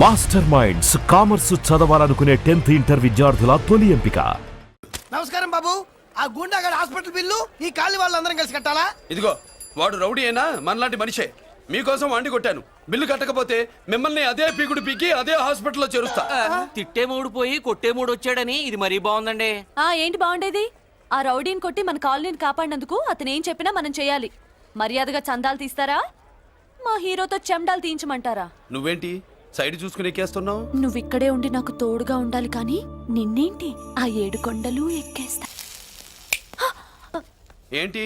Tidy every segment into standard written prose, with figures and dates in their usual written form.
Master minds commerce చదవాలనుకునే 10th inter విద్యార్థుల తొలి ఎంపిక. నమస్కారం బాబు. ఆ గుండాగడ్ హాస్పిటల్ బిల్లు ఈ కాలి వాళ్ళందరం కలిసి కట్టాలా? ఇదిగో వాడు రౌడీ అయినా మనలాంటి మనిషే. మీకోసం వండి కొట్టాను. బిల్లు కట్టకపోతే మిమ్మల్ని అదే పీకుడు పీకి అదే హాస్పిటల్లో చేరుస్తా. తిట్టే మూడు పోయి కొట్టే మూడు వచ్చాడని ఇది మరీ బాగుందండి. ఏంటి బాగుండేది? ఆ రౌడీని కొట్టి మన కాలనీని కాపాడినందుకు అతను ఏం చెప్పినా మనం చేయాలి. మర్యాదగా చందాలు తీస్తారా, మా హీరోతో చెండాలు తీయించమంటారా? నువ్వేంటి సైడ్ చూసుకుని ఎక్కేస్తున్నావు? నువ్విక్కడే ఉండి నాకు తోడుగా ఉండాలి, కానీ నిన్నేంటి ఆ 7 కొండలు ఎక్కేస్తా. ఏంటి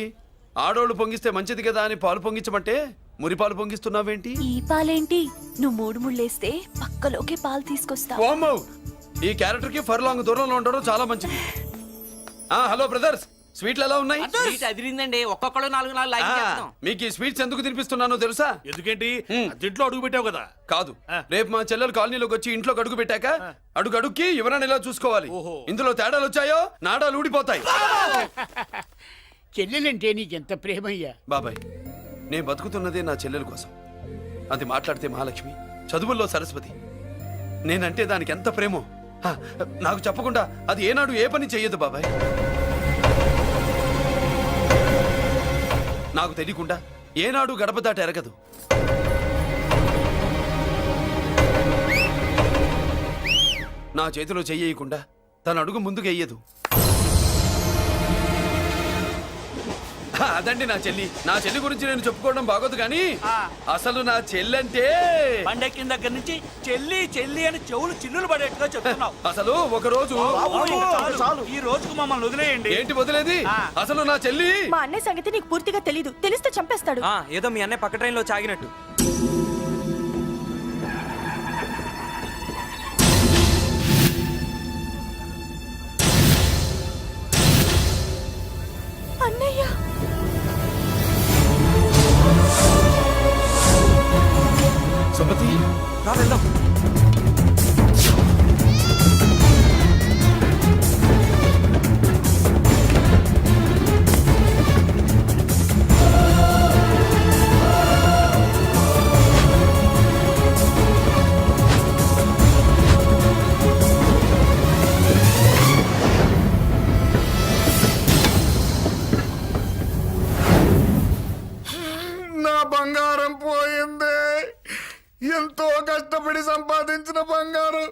ఆడోళ్ళు పొంగిస్తే మంచిది కదా అని పాలు పొంగించమంటే మురిపాలు పొంగిస్తున్నావేంటి? ఈ పాలేంటి? నువ్వు 3 ముళ్ళేస్తే పక్కలోకే పాలు తీసుకొస్తా. ఓమ్మో, ఈ క్యారెక్టర్ కి ఫర్లాంగ్ దూరంలో ఉండడం చాలా మంచిది. హలో బ్రదర్స్, స్వీట్లు ఎలా ఉన్నాయి? స్వీట్ అదిరిందండి. ఒక్కొక్కడు 4 లైక్ చేద్దాం. మీకు ఈ స్వీట్స్ ఎందుకు తినిపిస్తున్నానో తెలుసా? ఎందుకేంటి దీంట్లో అడుగు పెట్టావు కదా. కాదు, రేపు మా చెల్లెలు కాలనీలోకి వచ్చి ఇంట్లో అడుగు పెట్టాక అడుగుకి ఎవరైనా ఇలా చూసుకోవాలి. ఇందులో తేడాలు వచ్చాయో నాడాలు ఊడిపోతాయి. చెల్లెలంటే నీకెంత ప్రేమయ్యా. బాబాయ్, నేను బతుకుతున్నదే నా చెల్లెల కోసం. అది మాట్లాడితే మహాలక్ష్మి, చదువుల్లో సరస్వతి. నేనంటే దానికి ఎంత ప్రేమో నాకు చెప్పకుండా అది ఏనాడు ఏ పని చెయ్యదు బాబాయ్. నాకు తెలియకుండా ఏనాడు గడప దాట ఎరగదు. నా చేతిలో చెయ్యకుండా తన అడుగు ముందుకు వెయ్యదు. అదండి నా చెల్లి. నా చెల్లి గురించి నేను చెప్పుకోవడం బాగోదు, కానీ అసలు నా చెల్లంటే పండెక్కిన దగ్గర నుంచి చెల్లి చెల్లి అని చెవులు చిల్లులు పడేట్టుగా చెప్తున్నావు. అసలు ఒక రోజు ఈ రోజుకు మమ్మల్ని వదిలేయండి. ఏంటి వదిలేది? అసలు నా చెల్లి. మా అన్నయ్య సంగతి నీకు పూర్తిగా తెలీదు. తెలిస్తే చంపేస్తాడు. ఏదో మీ అన్నయ్య పక్క ట్రైన్ లో చాగినట్టు. అన్నయ్య, సుమతి, రా వెళ్దాం. నా బంగారం పోయింది. ఎంతో కష్టపడి సంపాదించిన బంగారం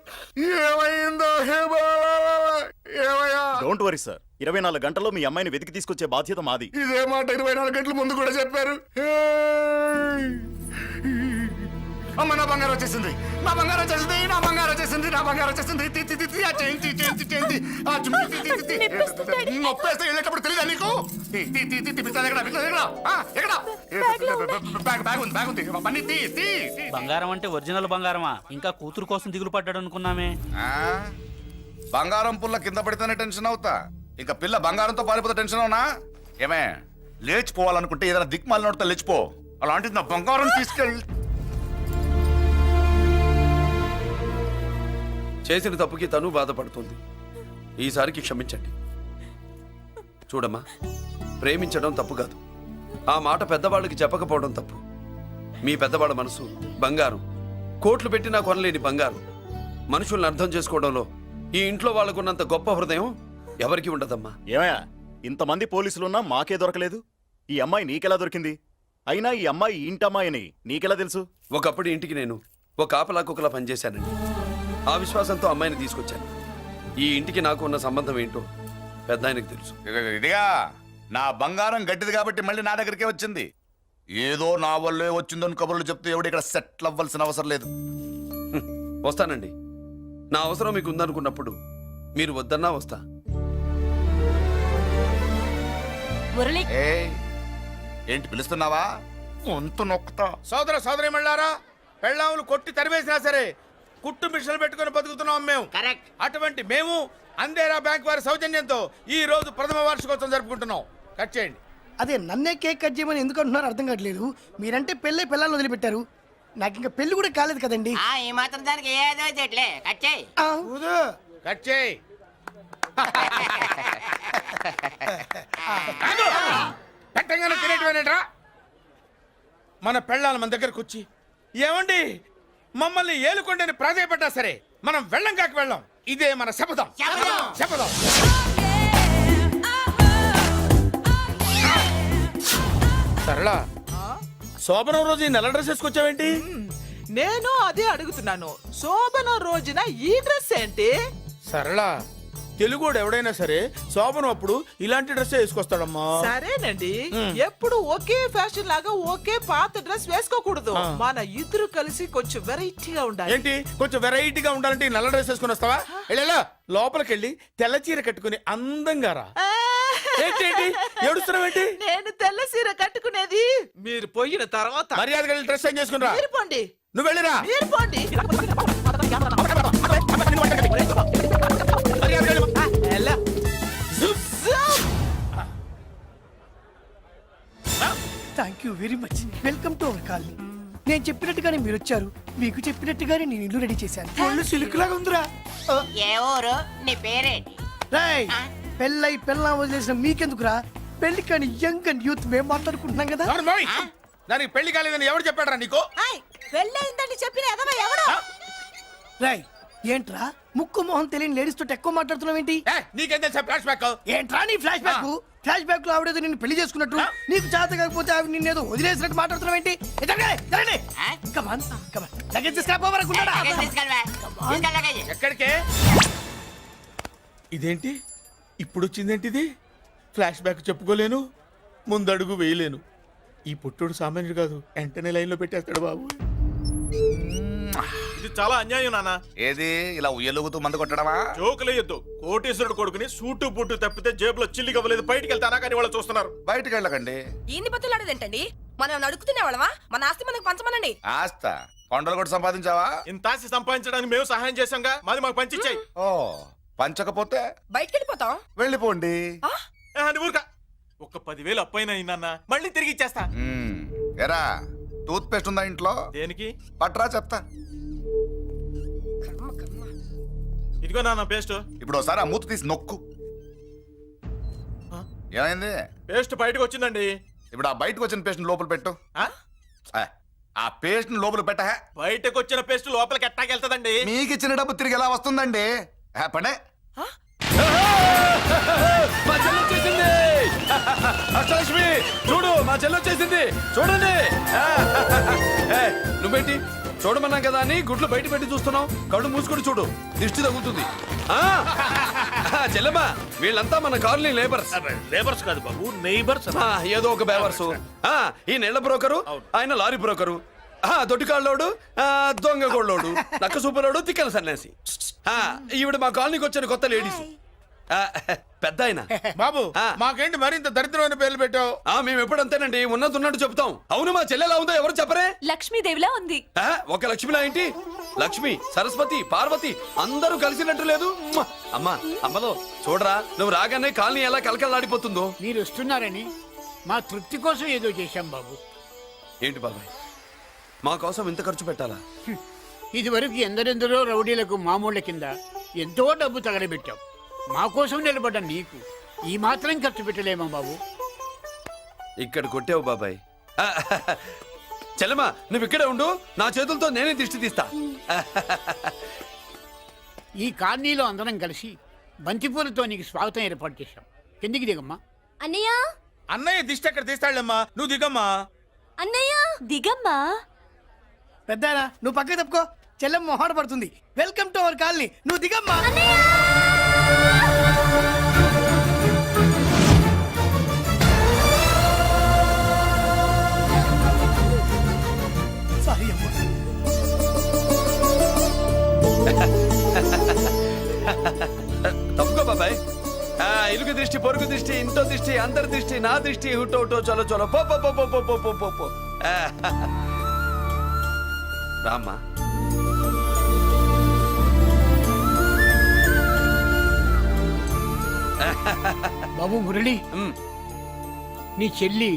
ఏమైందో? ఏమయ్యా? డోంట్ వరీ సార్, 24 గంటల్లో మీ అమ్మాయిని వెతికి తీసుకొచ్చే బాధ్యత మాది. ఇదే మాట 24 గంటల ముందు కూడా చెప్పారు. అమ్మ, నా బంగారం వచ్చేసింది. నా బంగారం వచ్చేసింది. నా బంగారం వచ్చేసింది. నా బంగారం వచ్చేసింది. నొప్పేస్తే వెళ్ళేటప్పుడు తెలియదా నీకు? బంగారం అంటే ఒరిజినల్ బంగారమా? ఇంకా కూతురు కోసం దిగులు పడ్డాడు అనుకున్నామే. బంగారం పుల్ల కింద పడితేనే టెన్షన్ అవుతా, ఇంకా పిల్ల బంగారంతో పారిపోతే టెన్షన్ అవునా? ఏమే, లేచిపోవాలనుకుంటే ఏదైనా దిక్మాలినోడితో లేచిపో. అలాంటిది నా బంగారం తీసుకెళ్ళి. చేసిన తప్పుకి తను బాధపడుతుంది. ఈసారికి క్షమించండి. చూడమ్మా, ప్రేమించడం తప్పు కాదు. ఆ మాట పెద్దవాళ్ళకి చెప్పకపోవడం తప్పు. మీ పెద్దవాళ్ళ మనసు బంగారం. కోట్లు పెట్టినా కొనలేని బంగారం. మనుషుల్ని అర్థం చేసుకోవడంలో ఈ ఇంట్లో వాళ్ళకున్నంత గొప్ప హృదయం ఎవరికి ఉండదమ్మా. ఏమయ్యా, ఇంతమంది పోలీసులున్నా మాకే దొరకలేదు. ఈ అమ్మాయి నీకెలా దొరికింది? అయినా ఈ అమ్మాయి ఇంటమ్మాయి అని నీకెలా తెలుసు? ఒకప్పుడు ఇంటికి నేను ఒక ఆపలాకుకలా పనిచేశానండి. ఆ విశ్వాసంతో అమ్మాయిని తీసుకొచ్చాను. ఈ ఇంటికి నాకు ఉన్న సంబంధం ఏంటో పెద్ద ఆయనకు తెలుసు. ఇదిగా నా బంగారం గట్టిది కాబట్టి మళ్ళీ నా దగ్గరికే వచ్చింది. ఏదో నా వల్లే వచ్చిందని కబుర్లు చెప్తే ఎవడు ఇక్కడ సెటిల్ అవ్వాల్సిన అవసరం లేదు. వస్తానండి. నా అవసరం మీకు ఉందనుకున్నప్పుడు మీరు వద్దన్నా వస్తా. ఏంటి పిలుస్తున్నావా? గొంతు నొక్కుతా. సోదర సోదరి మళ్ళారా, పెళ్ళాములు కొట్టి తరివేసినా సరే కుట్టు మిషన్లు పెట్టుకుని బతుకుతున్నాం మేము. కరెక్ట్. అటువంటి మేము అందేరా బ్యాంక్ వారి సౌజన్యంతో ఈ రోజు ప్రథమ వార్షికోత్సవం జరుపుకుంటున్నాం. కట్ చేయండి. అదే నన్నే కేక్ కట్ చేయమని ఎందుకు అంటున్నారో అర్థం కావట్లేదు. మీరంటే పెళ్ళే పిల్లల్ని వదిలిపెట్టారు. నాకు ఇంకా పెళ్లి కూడా కాలేదు కదండి. ఈ మాత్రం దానికి ఏదో చెట్లే కట్ చేయి. కట్ చేయి. పెట్టంగానే తినేటివేనేట్రా. మన పెళ్ళాలు మన దగ్గరకు వచ్చి, ఏమండి మమ్మల్ని ఏలుకొండని ప్రాధాయపడ్డా సరే మనం వెళ్ళం కాక వెళ్ళం. ఇదే మన శపథం. శపథం. సరళ, శోభనం రోజు ఈ నల్ల డ్రెస్ వేసుకొచ్చావేంటి? నేను అదే అడుగుతున్నాను. శోభన రోజున ఈ డ్రెస్ ఏంటి? సరళ, తెలుగుడు ఎవడైనా సరే శోభనం అప్పుడు ఇలాంటి డ్రెస్ వేసుకొస్తాడమ్మా. సరేనండి, ఎప్పుడు ఒకే ఫ్యాషన్ లాగా ఒకే పాత డ్రెస్ వేసుకోకూడదు. మన ఇద్దరు కలిసి కొంచెం వెరైటీగా ఉండాలి. ఏంటి కొంచెం వెరైటీగా ఉండాలంటే ఈ నల్ల డ్రెస్ వేసుకుని వస్తావా? వెళ్ళా లోపలికి వెళ్ళి తెల్ల చీర కట్టుకుని అందంగా రా. ఏంటి ఏడుస్తున్నావేంటి? నేను తెల్ల సీర కట్టుకునేది మీరు పోయిన తర్వాత. మర్యాదగా వెళ్ళి డ్రెస్ చేంజ్ చేసుకుని రా. మీరు పోండి. నువ్వు వెళ్ళిరా. మీరు పోండి. మర్యాదగా వెళ్ళు. ఎలా? Thank you very much. Welcome to our colony. నేను చెప్పినట్టుగానే మీరు వచ్చారు, మీకు చెప్పినట్టుగానే నేను ఇల్లు రెడీ చేశాను. ఒళ్ళు సిల్క్ లాగా ఉందిరా. ఏ ఊరు? నీ పేరేంటి? రేయ్, పెళ్ళై పెళ్ళా వదిలేసిన మీకెందుకురా? పెళ్లి కాని యంగ్ అండ్ యూత్ మేము మాట్లాడుకుంటున్నాం కదా. దానికి పెళ్లి కాలేదని ఎవరు చెప్పాడరా నీకు? పెళ్ళయిందని చెప్పిన ఎదవ ఎవడు? రాయ్, ఏంట్రా ముక్కు మొహం తెలియని లేడీస్ తోటి ఎక్కువ మాట్లాడుతున్నావు ఏంటి? నీకేం తెలుసా ఫ్లాష్ బ్యాక్? ఏంట్రా నీ ఫ్లాష్ బ్యాక్? ఫ్లాష్ బ్యాక్ లో ఆవిడేదో నిన్ను పెళ్లి చేసుకున్నట్టు, నీకు చేత కాకపోతే ఆవిడ నిన్నేదో వదిలేసినట్టు మాట్లాడుతున్నావు ఏంటి? ఎక్కడికే? ఇదేంటి ఇప్పుడు వచ్చిందేంటి? ఇది ఫ్లాష్ బ్యాక్ చెప్పుకోలేను, ముందడుగు వేయలేను. ఈ పుట్టుడు సామాన్యుడు కాదు, వెంటనే లైన్ లో పెట్టేస్తాడు బాబు. ఇది చాలా అన్యాయం నాన్న. ఏది ఇలా ఉయ్యలుగుతూ మందు కొట్టడమా? జోకులేయొద్దు. కోటేశ్వరుడు కొడుకుని సూటు బుట్టు తప్పితే జేబులో చిల్లి కవ్వలేదు, బయటికి వెళ్తానా కానీ వాళ్ళు చూస్తున్నారు. బయటికి వెళ్ళకండి. ఏంది బతులాడేదేంటండి? మనం నడుకుతున్న వాళ్ళమా? మన ఆస్తి మనకు పంచమనండి. ఆస్త కొండలు కూడా సంపాదించావా? ఇంత ఆస్తి సంపాదించడానికి మేము సహాయం చేశాంగా, మాది మాకు పంచిచ్చాయి. ఓ, పంచకపోతే బయటికి వెళ్ళిపోతాం. వెళ్ళిపోండి. అని ఊరుక. ఒక 10,000 అప్పైన అయిందన్న, మళ్ళీ తిరిగి ఇచ్చేస్తా. ఎరా, టూత్ పేస్ట్ ఉందా ఇంట్లో? దేనికి? పట్రా చెప్తా. ఇదిగో నాన్న పేస్ట్. ఇప్పుడు ఒకసారి ఆ మూత తీసి నొక్కు. ఏమైంది? పేస్ట్ బయటకు వచ్చిందండి. ఇప్పుడు ఆ బయటకు వచ్చిన పేస్ట్ లోపల పెట్టు. ఆ? ఆ పేస్ట్ లోపల పెట్ట. బయటకు వచ్చిన పేస్ట్ లోపలికి ఎట్టాకెళ్తదండి? మీకు ఇచ్చిన డబ్బు తిరిగి ఎలా వస్తుందండి? పడే. మా చెల్లి వచ్చేసింది. అష్టలక్ష్మి చూడు, మా చెల్లి వచ్చేసింది. చూడండి. నువ్వేంటి చూడమన్నా కదా అని గుడ్లు బయట పెట్టి చూస్తున్నావు? కళ్ళు మూసుకొని చూడు, దిష్టి తగులుతుంది. చెల్లెమ్మా, వీళ్ళంతా మన కాలనీ లేబర్స్. లేబర్స్ కాదు బాబు, నైబర్స్. ఏదో ఒక బేవర్సు. ఈ నెల బ్రోకరు, ఆయన లారీ బ్రోకరు, దొడ్డికాళ్ళోడు, దొంగ గోళ్ళోడు, నక్క సూపరోడు, తిక్కల సన్యాసి. ఈవిడ మా కాలనీకి వచ్చిన కొత్త లేడీస్. పెద్ద ఆయన. బాబు, మాకేంటి మరింత దరిద్రమైన పేర్లు పెట్టావు? మేము ఎప్పుడంతేనండి, ఉన్నది ఉన్నట్టు చెప్తాం. అవును, మా చెల్లెలా ఉందో ఎవరు చెప్పరే? లక్ష్మీదేవిలా ఉంది. ఒక లక్ష్మిలా ఏంటి? లక్ష్మి, సరస్వతి, పార్వతి అందరూ కలిసినట్టు లేదు. అమ్మా, అమ్మలో చూడరా, నువ్వు రాగానే కాలనీ ఎలా కలకలాడిపోతుందో. మీరు వస్తున్నారని మా తృప్తి కోసం ఏదో చేశాం బాబు. ఏంటి బాబాయ్, మా కోసం ఇంత ఖర్చు పెట్టాలా? ఇదివరకు ఎందరెందరో రౌడీలకు మామూళ్ళ కింద ఎంతో డబ్బు తగలబెట్టాం. మా కోసం నిలబడ్డ నీకు ఈ మాత్రం ఖర్చు పెట్టలేమా బాబు? ఇక్కడ కొట్టావు బాబాయ్. చెల్లెమ్మా, నువ్వు ఇక్కడే ఉండు, నా చేతులతో నేనే దిష్టి తీస్తా. ఈ కాలనీలో అందరం కలిసి బంతిపూలతో నీకు స్వాగతం ఏర్పాటు చేశాం. కిందికి దిగమ్మా. అన్నయ్య, అన్నయ్య దిష్టి ఎక్కడ తీస్తాడమ్మా? నువ్వు దిగమ్మా. అన్నయ్య దిగమ్మా. పెద్దాయనా, నువ్వు పక్కకి తప్పుకో, చెల్లెమ్మ మొహాట పడుతుంది. Welcome to our colony. నువ్వు దిగమ్మా. సారీ అమ్మా. తప్పుకో బాబాయ్. ఇరుగు దృష్టి, పొరుగు దృష్టి, ఇంటో దృష్టి, అందరి దృష్టి, నా దృష్టి, హుటో హుటో, చలో చలో, పో పో పో పో పో పో పో పో. రామ్మా. బాబు మురళి, నీ చెల్లి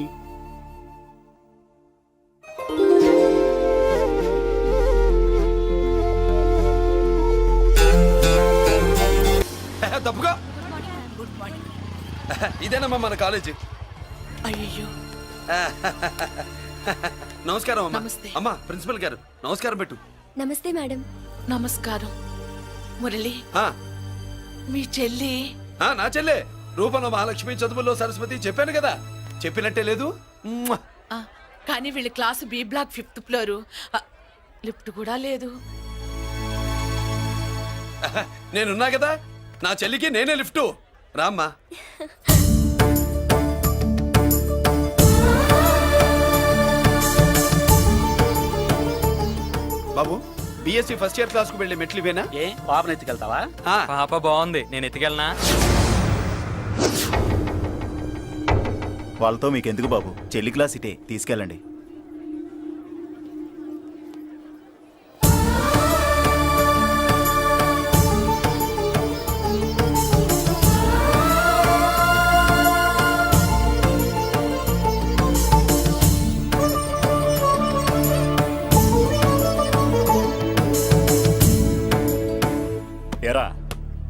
తప్పుగా. ఇదేనమ్మా మన కాలేజీ. అయ్యో, నమస్కారం అమ్మా. నమస్తే. అమ్మా, ప్రిన్సిపల్ గారు నమస్కారం పెట్టు. నమస్తే మేడం. నమస్కారం. మురళి, ఆ, మీ చెల్లి నా చెల్లె రూపంలో మహాలక్ష్మి, చదువుల్లో సరస్వతి చెప్పాను కదా, చెప్పినట్టే లేదు. మ్మ్. ఆ, కానీ వీళ్ళ class B block 5th floor. Lift కూడా లేదు. నేనున్నా కదా, నా చెల్లికి నేనే లిఫ్ట్. రామ్మా. బాబు, బిఎస్సి ఫస్ట్ ఇయర్ క్లాస్ కు వెళ్ళి మెట్లు ఇవేనా? ఏ పాపను ఎత్తుకెళ్తావా? పాప బాగుంది, నేను ఎత్తుకెళ్ళనా? వాళ్ళతో మీకెందుకు బాబు, చెల్లి క్లాస్ ఇటే, తీసుకెళ్ళండి. ఎరా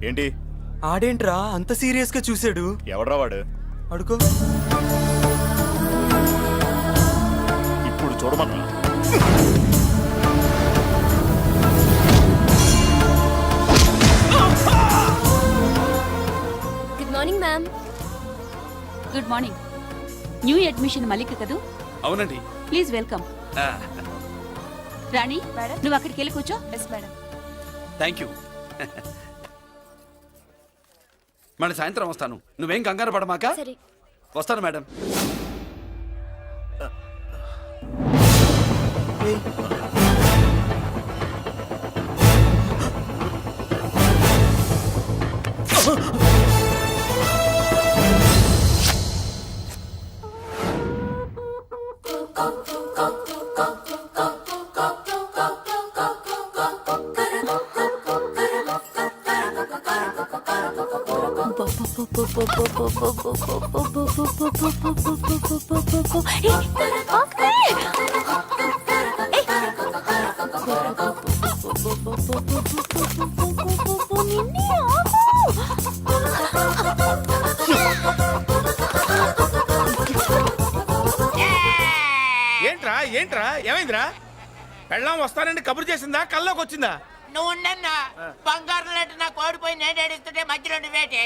ఏంటి? ఆడేంట్రా అంత సీరియస్ గా చూసాడు? ఎవడ్రా వాడు? అడుకో. ఇప్పుడు చూడమన్నా. Good morning ma'am. Good morning. New admission Mallika కదూ? అవునండి. Please welcome. ఆ, రాణి, నువ్వు అక్కడికి వెళ్ళి కూర్చో. Yes madam. Thank you. మళ్ళీ సాయంత్రం వస్తాను, నువ్వేం కంగారు పడమాక. సరే. వస్తాను మేడం. ఏంట్రా ఏంట్రా ఏమైందిరా? పెళ్ళాం వస్తానండి కబురు చేసిందా, కల్లోకి వచ్చిందా? నువ్వు బంగారు లాంటి నాకు ఓడిపోయి నేను ఏడుస్తుంటే మధ్యలో నువ్వేటే.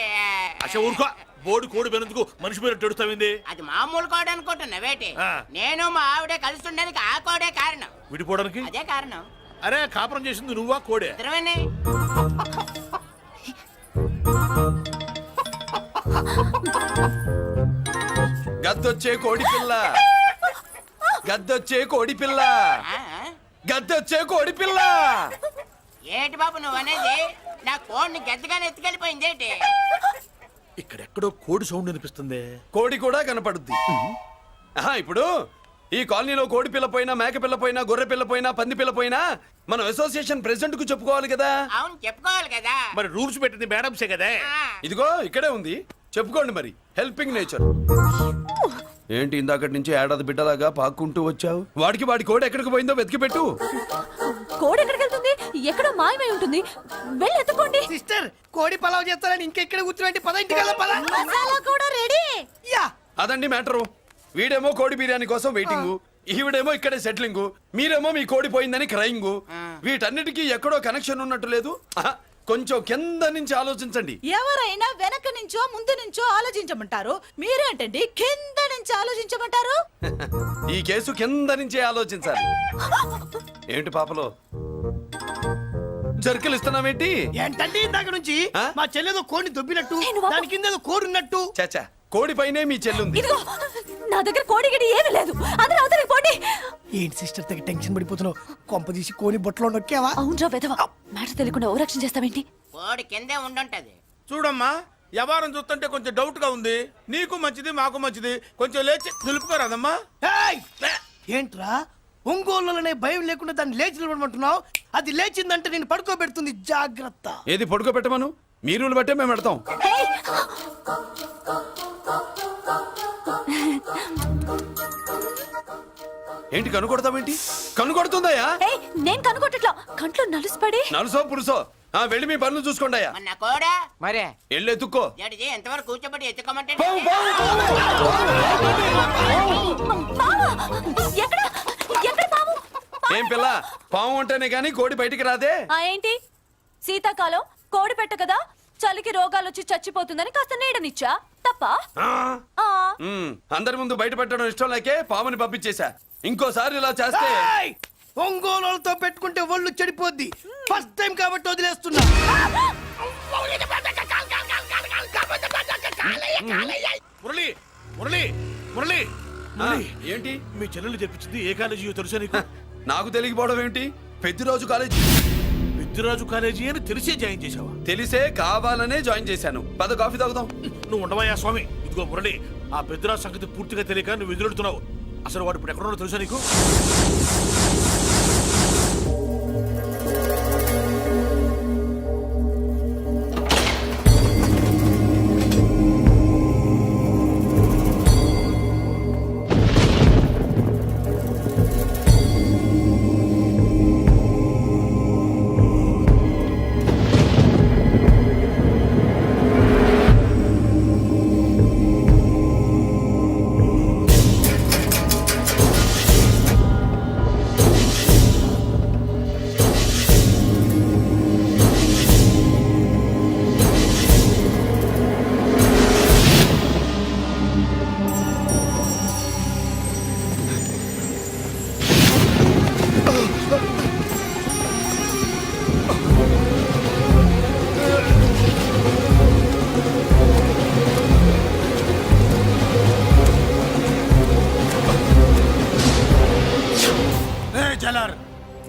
ఊరుకో, బోర్డు కోడి పెనందుకు మనిషి మీద తెడుస్తావింది. అది మామూలు కోడి అనుకుంటున్నా వేటి. నేను మా ఆవిడే కలిసి ఉండడానికి ఆ కోడే కారణం. విడిపోవడానికి అదే కారణం. అరే కాపురం చేసింది నువ్వా కోడే? ఇద్దరమేనే. గద్దొచ్చే కోడి పిల్ల, గద్దొచ్చే కోడి పిల్ల, గద్దొచ్చే కోడి పిల్ల. ఏటి బాబు నువ్వు అనేది? నా కోడిని గద్దగానే ఎత్తుకెళ్ళిపోయింది ఏంటి? ఇక్కడెక్కడో కోడి సౌండ్ అనిపిస్తుంది. కోడి కూడా కనపడుద్ది. ఆహా, ఇప్పుడు ఈ కాలనీలో కోడి పిల్ల పోయినా, మేక పిల్ల పోయినా, గొర్రె పిల్ల పోయినా, పంది పిల్ల పోయినా మనం అసోసియేషన్ ప్రెసిడెంట్ కు చెప్పుకోవాలి కదా. అవును, చెప్పుకోవాలి కదా. మరి రూల్స్ పెట్టింది మేడంసే కదా. ఇదిగో ఇక్కడే ఉంది, చెప్పుకోండి మరి. Helping nature. ఏంటి ఇందాకటి నుంచి ఏడాది బిడ్డలాగా పాక్కుంటూ వచ్చావు? వాడికి వాడి కోడి ఎక్కడికి పోయిందో వెతికి పెట్టు. కోడి ఎక్కడికి వెళ్తుంది? ఎక్కడో మాయమై ఉంటుంది. వెళ్ళి ఎత్తుకోండి. సిస్టర్, కోడి పలావ్ చేస్తారని ఇంకెక్కడ కూర్చోండి. పద ఇంటికి వెళ్దాం, పద. మసాలా కూడా రెడీ. యా. అదండి మ్యాటరు. వీడేమో కోడి బిర్యానీ కోసం వెయిటింగ్, ఈవిడేమో ఇక్కడే సెటిలింగ్, మీరేమో మీ కోడి పోయిందని క్రయింగ్. వీటన్నిటికీ ఎక్కడో కనెక్షన్ ఉన్నట్టు లేదు. ఆహా, కొంచెం కింద నుంచి ఆలోచించండి. ఎవరైనా వెనక నుంచో ముందు నుంచో ఆలోచించమంటారు, మీరేంటండి కింద నుంచి ఆలోచించమంటారు? ఈ కేసు కింద నుంచే ఆలోచించాలి. ఏంటి పాపలో జర్కలు ఇస్తున్నావేంటి? ఏంటంటే ఇందాక నుంచి మా చెల్లెదో కోడిని దొబ్బినట్టు, దాని కింద ఏదో కోడి ఉన్నట్టు. చాచా, కోడి పైనే మీ చెల్లుంది. ఇదిగో, నా దగ్గర కోడి గిడి ఏమీ లేదు. అందరూ అవతలికి పోండి. ఏంటి సిస్టర్ తెగ టెన్షన్ పడిపోతున్నావు? కొంప తీసి కోడి బొట్టలో నొక్కావా? అవునరా వెధవ, మాట తెలియకుండా ఓ రక్షణ చేస్తావేంటి? కోడి కిందే ఉండుంటది. చూడమ్మా, వ్యవహారం చూస్తుంటే కొంచెం డౌట్ గా ఉంది. నీకు మంచిది, మాకు మంచిది. కొంచెం లేచి నిలుపుకోరాదమ్మా. ఏంట్రా, ఒంగోలులోనే భయం లేకుండా దాన్ని లేచి నిలబడమంటున్నావు? అది లేచిందంటే నేను పడుకోబెడుతుంది. జాగ్రత్త. ఏది పడుకోబెట్టమను? మీ రూల్ బట్టే మేము పెడతాం. ఏంటి కనుకొడతావేంటి? కనుకొడుతుందయ్యా? నేను కనుగొట్టట్లా, కంట్లో నలుసుపడి. నలుసో పురుసో, వెళ్ళి మీ పనులు చూసుకోండి అయ్యా. మన కోడా మరే వెళ్ళి ఎత్తుక్కో. జడిజి ఎంతవరకు కూర్చోబెట్టి ఎత్తుకోమంటే ఎక్కడ ఎక్కడ పాము? ఏం పిల్ల పాము అంటేనే గాని కోడి బయటికి రాదే. ఆ ఏంటి శీతాకాలం కోడి పెట్ట కదా, చలికి రోగాలు వచ్చి చచ్చిపోతుందని కాస్త నీడనిచ్చా తప్ప. ఆ, అందరి ముందు బయట పెట్టడం ఇష్టం లేకే పాముని పంపించేశా. ఇంకోసారి ఇలా చేస్తే ఒంగోలుతో పెట్టుకుంటే ఒళ్ళు చెడిపోద్ది. ఫస్ట్ టైం కాబట్టి వదిలేస్తున్నా. మురళి మురళి మురళి ఆ, ఏంటి మీ చెల్లెలు చెప్పించింది ఏ కాలేజీ తెలుసా నీకు? నాకు తెలియకపోవడం ఏమిటి? పెద్దిరాజు కాలేజీ. పెద్దిరాజు కాలేజీ అని తెలిసే జాయిన్ చేసావా? తెలిసే కావాలనే జాయిన్ చేశాను. పద కాఫీ తాగుదాం. నువ్వు ఉండవయ్యా స్వామి. ఇదిగో మురళి, ఆ పెద్దిరాజు సంగతి పూర్తిగా తెలియక నువ్వు ఎదురెడుతున్నావు. అసలు వాడు ఇప్పుడు ఎక్కడున్నాడో తెలుసా నీకు?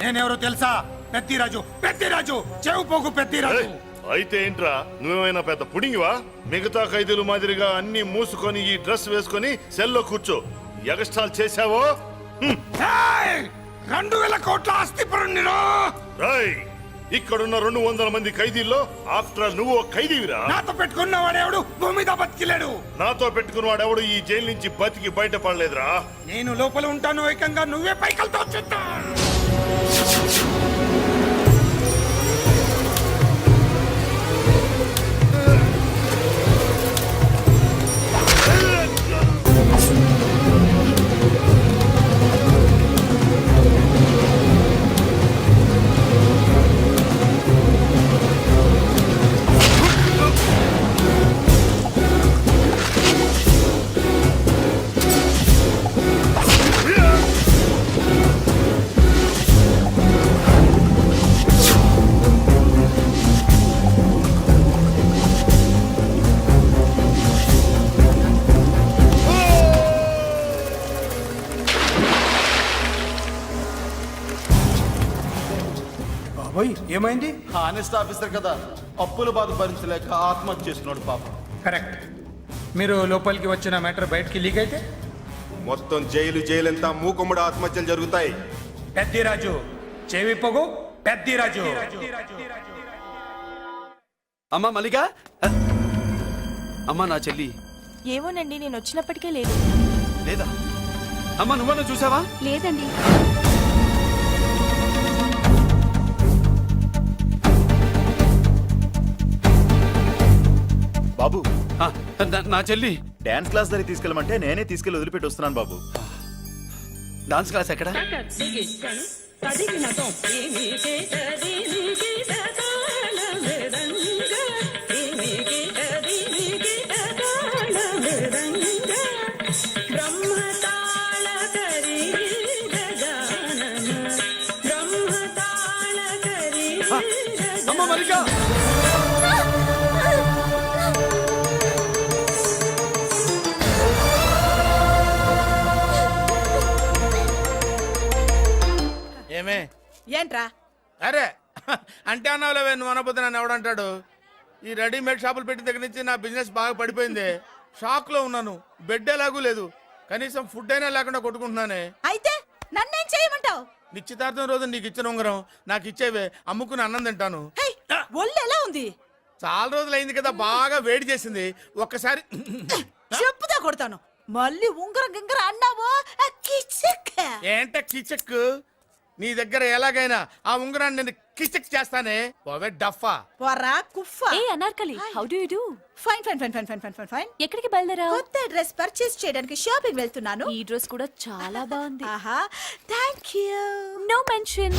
నేనెవరో తెలుసా? పెద్దిరాజు, పెద్దిరాజు, చెవు పోగు పెద్దిరాజు. అయితే ఏంట్రా, నువ్వేమైనా పెద్ద పుడింగివా? మిగతా ఖైదీలు మాదిరిగా అన్ని మూసుకొని ఈ డ్రెస్ వేసుకొని సెల్లో కూర్చో. ఎగస్ట్రాల్ చేశావో 2000 కోట్ల ఆస్తి పరుణ్ణిరో. రాయ్, ఇక్కడున్న 200 మంది ఖైదీల్లో ఆఫ్టర్ ఆల్ నువ్వు ఖైదీవిరా. నాతో పెట్టుకున్నవాడెవడు భూమి మీద బతికిలేడు. నాతో పెట్టుకున్నవాడెవడు ఈ జైలు నుంచి బతికి బయటపడలేదురా. నేను లోపల ఉంటాను, ఏకంగా నువ్వే పైకలతో చూద్దా. ఏమైంది? హానెస్ట్ ఆఫీసర్ కదా, అప్పుల బాధ భరించలేక ఆత్మహత్య చేస్తున్నాడు పాప. కరెక్ట్. మీరు లోపలికి వచ్చిన మ్యాటర్ బయటికి లీక్ అయితే మొత్తం జైలు అంతా మూకుమ్మడి ఆత్మహత్యలు జరుగుతాయి. పెద్దిరాజు చెవి పొగు, పెద్దిరాజు. అమ్మా మల్లిక, అమ్మా నా చెల్లి ఏమోనండి, నేను వచ్చినప్పటికే లేదు. లేదా? అమ్మా నువ్వన్నా చూసావా? లేదండి. బాబు, ఆ, నా చెల్లి డాన్స్ క్లాస్ దగ్గర తీసుకెళ్ళమంటే నేనే తీసుకెళ్ళి వదిలిపెట్టి వస్తున్నాను బాబు. డాన్స్ క్లాస్ ఎక్కడ? అమ్మ మల్లిక, ఏమే? ఏంట్రా? అరే అంటే అన్నావులేవే, నువ్వు అనబోతే నన్ను ఎవడంటాడు? ఈ రెడీమేడ్ షాపులు పెట్టిన దగ్గర నుంచి నా బిజినెస్ బాగా పడిపోయింది. షాక్ లో ఉన్నాను. బెడ్ ఎలాగూ లేదు, కనీసం ఫుడ్ అయినా లేకుండా కొట్టుకుంటున్నానే. అయితే నన్నేం చేయమంటావు? నిశ్చితార్థం రోజు నీకు ఇచ్చిన ఉంగరం నాకు ఇచ్చేవే, అమ్ముకుని అన్నం తింటాను. ఒళ్ళు ఎలా ఉంది? చాలా రోజులు అయింది కదా, బాగా వేడి చేసింది. ఒక్కసారి చెప్పుదా కొడతాను. మళ్ళీ ఉంగరం గింగర అన్నావో కిచక్. ఏంట కిచక్? నీ దగ్గర ఎలాగైనా ఆ ఉంగరాన్ని నేను కిచక్ చేస్తానే ఓవే డఫా. పోరా కుఫ్ఫా. ఏ Anarkali how do you do? Fine fine fine fine fine fine fine fine. ఎక్కడికి బయలుదేరావు? కొత్త డ్రెస్ పర్చేస్ చేయడానికి షాపింగ్ వెళ్తున్నాను. ఈ డ్రెస్ కూడా చాలా బాగుంది. ఆహా thank you. No mention.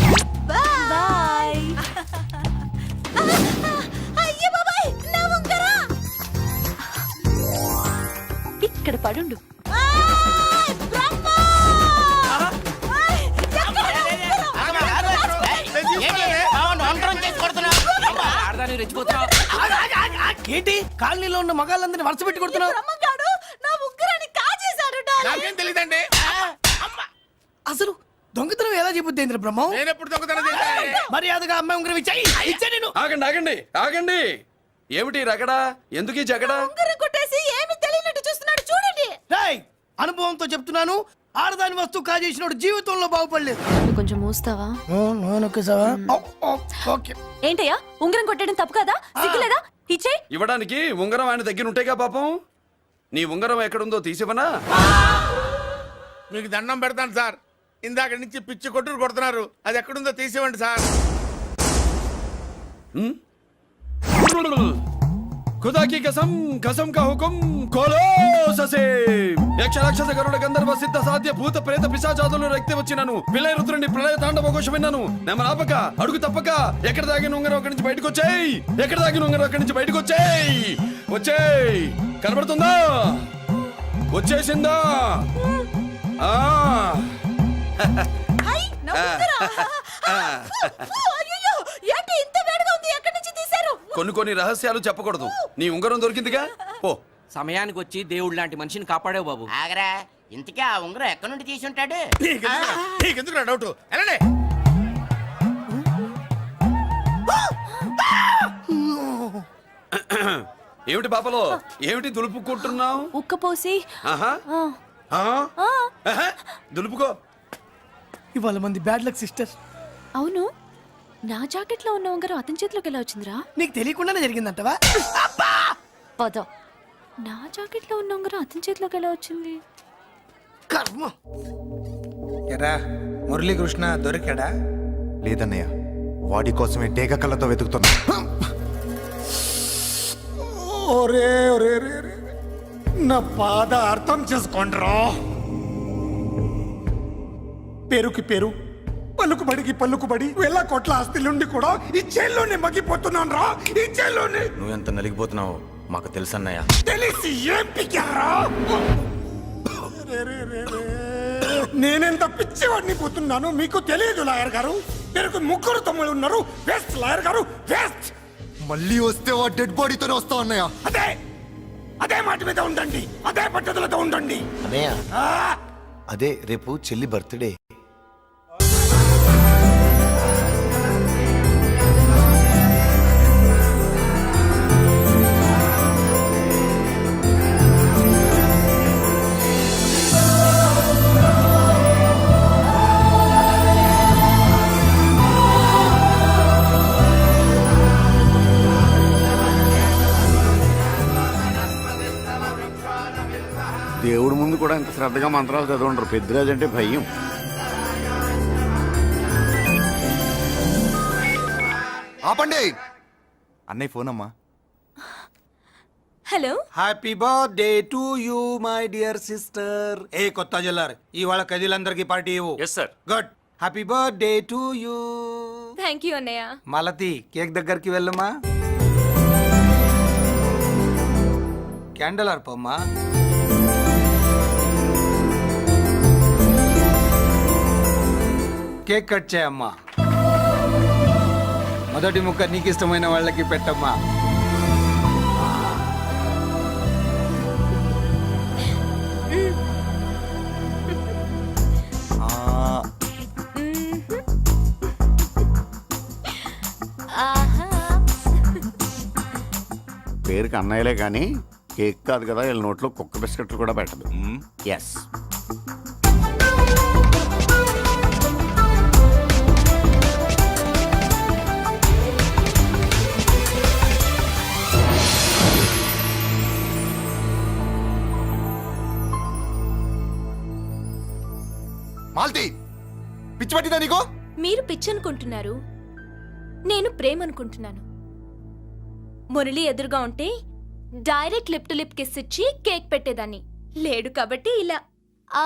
Bye. Bye. అయ్యో బాబాయ్ నా ఉంగరా. ఇక్కడ పడుండు. ఆయ్ బ్రహ్మ. ఆయ్, ఎక్కడ నా ఉంగరం? ఆడదాన్ని రెచ్చిపోతున్నావు. ఏంటి కాలనీలో ఉన్న మగాళ్ళందరినీ వరుస పెట్టి కొడుతున్నావు? బ్రహ్మంగాడు నా ఉంగరాన్ని కాజేశాడు డార్లింగ్. నాకేం తెలియదండి. అసలు దొంగతనం ఎలా చెబుద్ది బ్రహ్మం? నేను ఎప్పుడు దొంగతనం చేశాను? మర్యాదగా అమ్మాయి ఉంగరం ఇచ్చాయి. ఇచ్చా నేను. ఆగండి ఆగండి ఆగండి. ఏమిటి రగడా? ఎందుకు ఈ జగడా? ఉంగరం కొట్టేసి ఏమీ తెలియనట్టు చూస్తున్నాడు చూడండి. రేయ్, అనుభవంతో చెప్తున్నాను, ఆడదాని వస్తువు కాజేసినోడు జీవితంలో బాగుపడలేదు. నువ్వు కొంచెం మూస్తావా? ఓకే. ఏంటయ్యా ఉంగరం కొట్టడం తప్పు కదా? సిగ్గులేదా? ఇచ్చే. ఇవ్వడానికి ఉంగరం ఆయన దగ్గర ఉంటేగా పాపం. నీ ఉంగరం ఎక్కడుందో తీసివనా? మీకు దండం పెడతాను సార్, ఇందాక నుంచి పిచ్చి కొట్టుడు కొడుతున్నారు, అది ఎక్కడుందో తీసివ్వండి సార్. खुदा की कसम कसम का हुकुम खोलो ससे యక్ష రాక్షస గరుడ గంధర్వ సిద్ధ సాధ్య భూత ప్రేత పిశాచాదులు రక్తి వచ్చినాను విలయ రుద్రుని ప్రళయ తాండవ ఘోషం విన్నాను. నెమరాపక అడుగు తప్పక ఎక్కడ దాగిన ఉంగరం అక్కడి నుంచి బయటకు వచ్చేయ్. ఎక్కడ దాగిన ఉంగరం అక్కడి నుంచి బయటకు వచ్చేయ్. వచ్చేయ్. కనబడుతుందా? వచ్చేసిందా? ఆ హై నా ఉంగరం. అయ్యో ఏంటి ఇంత వేడిగా ఉంది? ఎక్కడి నుంచి తీశారు? కొన్ని రహస్యాలు చెప్పకూడదు. నీ ఉంగరం దొరికిందిగా, పో. సమయానికి వచ్చి దేవుడు లాంటి మనిషిని కాపాడావు బాబు. ఆగరా, ఇంతకీ ఆ ఉంగరం ఎక్కడి నుండి తీసి ఉంటాడు? నీకెందుకు డౌట్? వెళ్ళండి. ఏమిటి పాపలో, ఏమిటి దులుపుకుంటున్నావు? ఉక్కపోసి. ఆహా. ఆహా. దులుపుకో. ఇవాళ మంది బ్యాడ్ లక్ సిస్టర్. అవును, నా జాకెట్ లో ఉన్న ఉంగరం అతని చేతిలోకి ఎలా వచ్చిందిరా? నీకు తెలియకుండానే జరిగిందంటవా? పద. నా జాకెట్ లో ఉన్న ఉంగరం అతని చేతిలోకి ఎలా వచ్చింది? కర్మ. ఎరా మురళీకృష్ణ దొరికాడా? లేదన్నయ్య, వాడి కోసమే డేగ కళ్ళతో వెతుకుతున్నా. ఒరే ఒరే రే రే. నా బాధ అర్థం చేసుకోండిరా. పేరుకి పేరు, పలుకుబడికి పలుకుబడి వేల కోట్ల ఆస్తిలుండి కూడా ఈ జైల్లోనే మగ్గిపోతున్నాను రా. ఈ జైల్లోనే. నువ్వెంత నలిగిపోతున్నావో మాకు తెలుసన్నయ్య. తెలిసి ఏం పిక్కారా? నేనెంత పిచ్చివాడిని పోతున్నాను మీకు తెలియదు లాయర్ గారు. పేరుకు ముగ్గురు తమ్ముళ్ళు ఉన్నారు. వేస్ట్ లాయర్ గారు, వేస్ట్. మళ్ళీ వస్తే ఆ డెడ్ బాడీతోనే వస్తావు అన్నయ్య. అదే అదే మాట మీద ఉండండి, అదే పద్ధతులతో ఉండండి. అన్నయ్య, ఆ! అదే రేపు చెల్లి బర్త్డే. దేవుడి ముందు కూడా ఇంత శ్రద్ధగా మంత్రాలు చదవంటారు. పెద్దరాజు అంటే భయం. ఆపండి. అన్నయ్య ఫోన్ అమ్మా. Hello. Happy birthday to you my dear sister. ఏ కొత్త జల్లార్, ఇవాళ కదిలందరికీ పార్టీ ఇవ్వు. Yes sir. Good. Happy birthday to you. Thank you అన్నయ్య. మాలతి, కేక్ దగ్గరికి వెళ్ళమ్మా. క్యాండల్ ఆర్పమ్మా. కేక్ కట్ చేయమ్మా. మొదటి ముక్క నీకు ఇష్టమైన వాళ్ళకి పెట్టమ్మా. పేరుకి అన్నయ్యలే కానీ కేక్ కాదు కదా, వీళ్ళ నోట్లో కుక్క బిస్కెట్లు కూడా పెట్టదు. ఎస్. మాల్తి, పిచ్చి పట్టిందా నీకు? మీరు పిచ్చి అనుకుంటున్నారు, నేను ప్రేమ అనుకుంటున్నాను. మురళి ఎదురుగా ఉంటే direct lip to lip kiss ఇచ్చి కేక్ పెట్టేదాన్ని. లేడు కాబట్టి ఇలా ఆ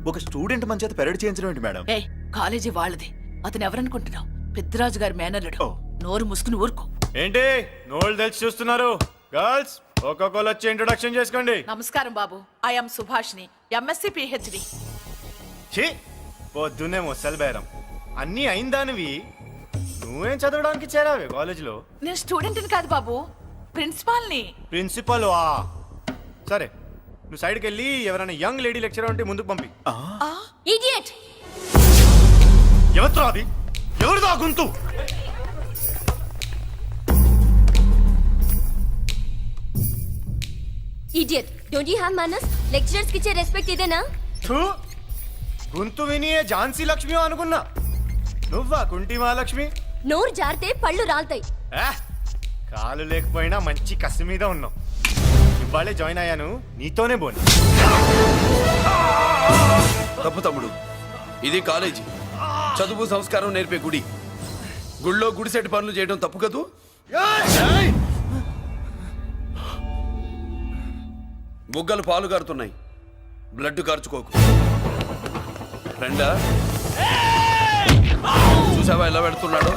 ఒక స్టూడెంట్ మన చేత పెరడ్ చేయించడం ఏంటి మేడం? ఏ కాలేజీ వాళ్ళది, అతను ఎవరనుకుంటున్నావు? పెద్దరాజు గారి మేనల్లుడు. నోరు ముసుకుని ఊరుకో. ఏంటి నోళ్ళు తెలిసి చూస్తున్నారు? గర్ల్స్ ఒక్కొక్కరు వచ్చి ఇంట్రొడక్షన్ చేసుకోండి. నమస్కారం బాబు, ఐఎమ్ సుభాష్ని, ఎంఎస్సి పిహెచ్డి. ఛీ పొద్దున్నే ముసలి బేరం అన్నీ అయిందానివి. నువ్వేం చదవడానికి చేరావే కాలేజీలో? నేను స్టూడెంట్ని కాదు బాబు, ప్రిన్సిపాల్ని. ప్రిన్సిపల్ సరే, నువ్వు సైడ్కి వెళ్ళి ఎవరైనా యంగ్ లేడీ లెక్చరర్ ఉంటే ముందుకు పంపి. ఇడియట్! ఎవరితో అది? ఎవరిదో ఆ గొంతు? ఇడియట్! డోంట్ యు హావ్ మనస్? లెక్చరర్స్ కి ఇచ్చే రెస్పెక్ట్ ఇదేనా? థూ, గొంతు విని ఏ ఝాన్సీ లక్ష్మి అనుకున్నా. నువ్వా కుంటి మహాలక్ష్మి? నోరు జారితే పళ్ళు రాల్తాయి. కాలు లేకపోయినా మంచి కసి మీద ఉన్నావు. ఇవాళే జాయిన్ అయ్యాను, నీతోనే బోని. తప్పు తమ్ముడు, ఇది కాలేజీ, చదువు సంస్కారం నేర్పే గుడి. గుళ్ళో గుడిసెట్టి పనులు చేయడం తప్పు కదూ? బుగ్గలు పాలు కారుతున్నాయి, బ్లడ్ కార్చుకోకు. ఫ్రెండా, చూసావా ఎలా పెడుతున్నాడు?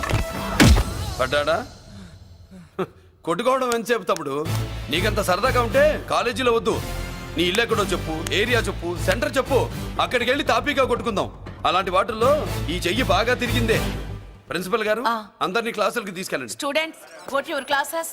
పడ్డాడా? కొట్టుకోవడం ఎంతసేపు తమ్ముడు? నీకంత సరదాగా ఉంటే కాలేజీలో వద్దు. నీ ఇల్లు ఎక్కడో చెప్పు, ఏరియా చెప్పు, సెంటర్ చెప్పు, అక్కడికి వెళ్ళి తాపీగా కొట్టుకుందాం. అలాంటి వాటిల్లో ఈ చెయ్యి బాగా తిరిగిందే. ప్రిన్సిపల్ గారు, అందరినీ క్లాసులకి తీసుకెళ్ళండి. Students, go to your classes.